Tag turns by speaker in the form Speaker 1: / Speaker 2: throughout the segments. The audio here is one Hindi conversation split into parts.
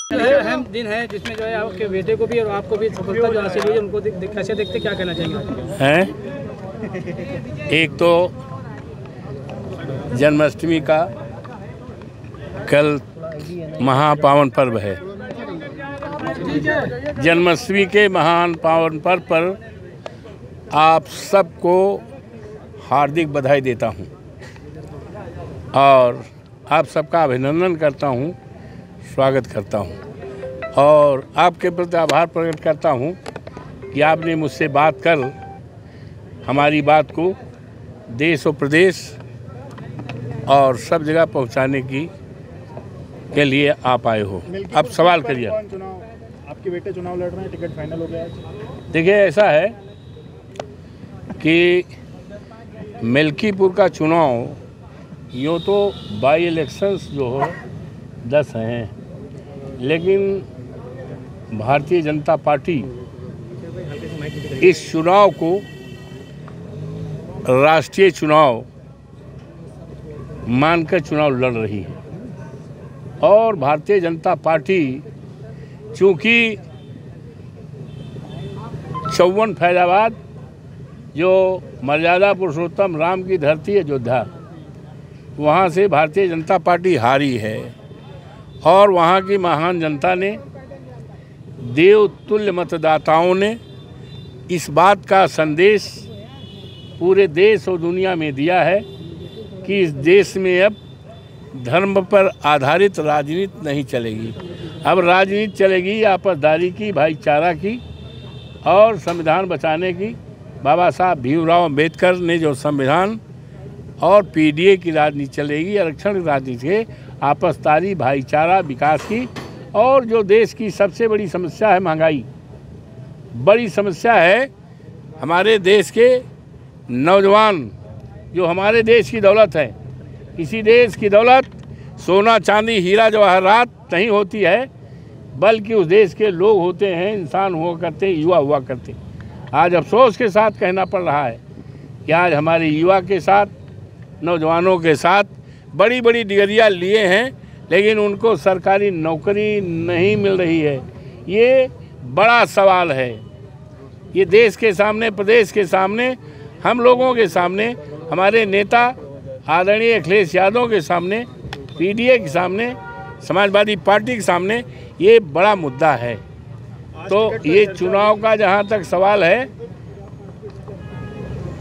Speaker 1: अहम दिन है जिसमें जो है आपके बेटे को भी और आपको भी सफलता जो हासिल हुई है, उनको कैसे देखते, क्या कहना चाहेंगे
Speaker 2: हैं? एक तो जन्माष्टमी का कल महापावन पर्व है। जन्माष्टमी के महान पावन पर्व पर आप सबको हार्दिक बधाई देता हूं और आप सबका अभिनंदन करता हूं, स्वागत करता हूं और आपके प्रति आभार प्रकट करता हूं कि आपने मुझसे बात कर हमारी बात को देश और प्रदेश और सब जगह पहुंचाने के लिए आप आए हो। अब सवाल करिए।
Speaker 3: आपके बेटे चुनाव लड़ रहे हैं, टिकट फाइनल हो गया है?
Speaker 2: देखिए, ऐसा है कि मिल्कीपुर का चुनाव यूँ तो बाई इलेक्शंस जो हो 10 हैं, लेकिन भारतीय जनता पार्टी इस चुनाव को राष्ट्रीय चुनाव मानकर चुनाव लड़ रही है और भारतीय जनता पार्टी चूँकि 54 फैजाबाद जो मर्यादा पुरुषोत्तम राम की धरती है अयोध्या, वहाँ से भारतीय जनता पार्टी हारी है और वहाँ की महान जनता ने, देवतुल्य मतदाताओं ने इस बात का संदेश पूरे देश और दुनिया में दिया है कि इस देश में अब धर्म पर आधारित राजनीति नहीं चलेगी। अब राजनीति चलेगी आपसदारी की, भाईचारा की और संविधान बचाने की। बाबा साहब भीमराव अम्बेडकर ने जो संविधान और पीडीए की राजनीति चलेगी, आरक्षण की राजनीति है, आपसदारी, भाईचारा, विकास की। और जो देश की सबसे बड़ी समस्या है महंगाई, बड़ी समस्या है हमारे देश के नौजवान, जो हमारे देश की दौलत है। किसी देश की दौलत सोना चांदी हीरा जवाहरात नहीं होती है, बल्कि उस देश के लोग होते हैं, इंसान हुआ करते, युवा हुआ करते। आज अफसोस के साथ कहना पड़ रहा है कि आज हमारे युवा के साथ, नौजवानों के साथ बड़ी बड़ी डिग्रियां लिए हैं, लेकिन उनको सरकारी नौकरी नहीं मिल रही है। ये बड़ा सवाल है। ये देश के सामने, प्रदेश के सामने, हम लोगों के सामने, हमारे नेता आदरणीय अखिलेश यादव के सामने, पीडीए के सामने, समाजवादी पार्टी के सामने ये बड़ा मुद्दा है। तो ये चुनाव का जहाँ तक सवाल है,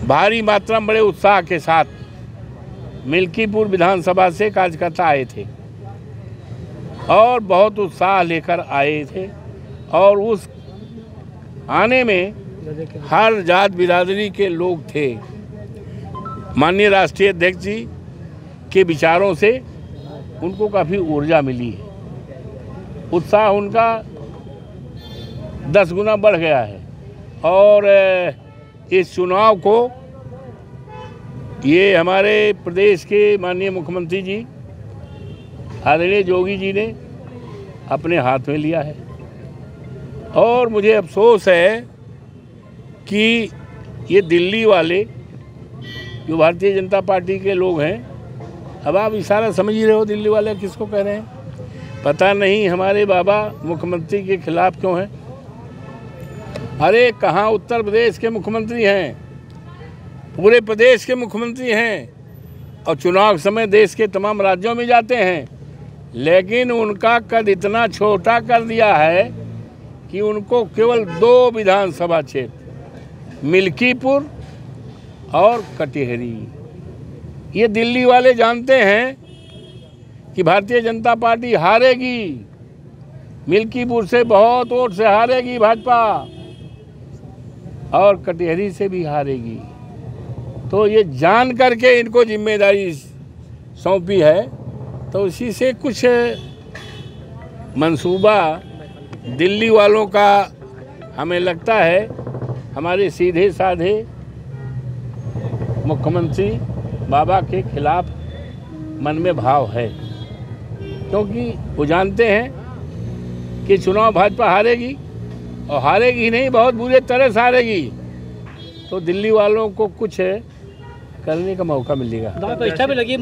Speaker 2: भारी मात्रा में बड़े उत्साह के साथ मिल्कीपुर विधानसभा से कार्यकर्ता आए थे और बहुत उत्साह लेकर आए थे और उस आने में हर जात बिरादरी के लोग थे। माननीय राष्ट्रीय अध्यक्ष जी के विचारों से उनको काफ़ी ऊर्जा मिली है, उत्साह उनका 10 गुना बढ़ गया है और इस चुनाव को ये हमारे प्रदेश के माननीय मुख्यमंत्री जी आदरणीय योगी जी ने अपने हाथ में लिया है। और मुझे अफसोस है कि ये दिल्ली वाले जो भारतीय जनता पार्टी के लोग हैं, अब आप इशारा समझ ही रहे हो दिल्ली वाले किसको कह रहे हैं। पता नहीं हमारे बाबा मुख्यमंत्री के खिलाफ क्यों हैं। अरे कहाँ उत्तर प्रदेश के मुख्यमंत्री हैं, पूरे प्रदेश के मुख्यमंत्री हैं और चुनाव समय देश के तमाम राज्यों में जाते हैं, लेकिन उनका कद इतना छोटा कर दिया है कि उनको केवल 2 विधानसभा क्षेत्र, मिल्कीपुर और कटिहारी। ये दिल्ली वाले जानते हैं कि भारतीय जनता पार्टी हारेगी, मिल्कीपुर से बहुत वोट से हारेगी भाजपा और कटिहारी से भी हारेगी। तो ये जान करके इनको जिम्मेदारी सौंपी है, तो उसी से कुछ मंसूबा दिल्ली वालों का हमें लगता है हमारे सीधे साधे मुख्यमंत्री बाबा के खिलाफ मन में भाव है, क्योंकि वो जानते हैं कि चुनाव भाजपा हारेगी और हारेगी नहीं, बहुत बुरे तरह से हारेगी। तो दिल्ली वालों को कुछ करने का मौका मिलेगा।
Speaker 1: प्रतिष्ठा भी लगी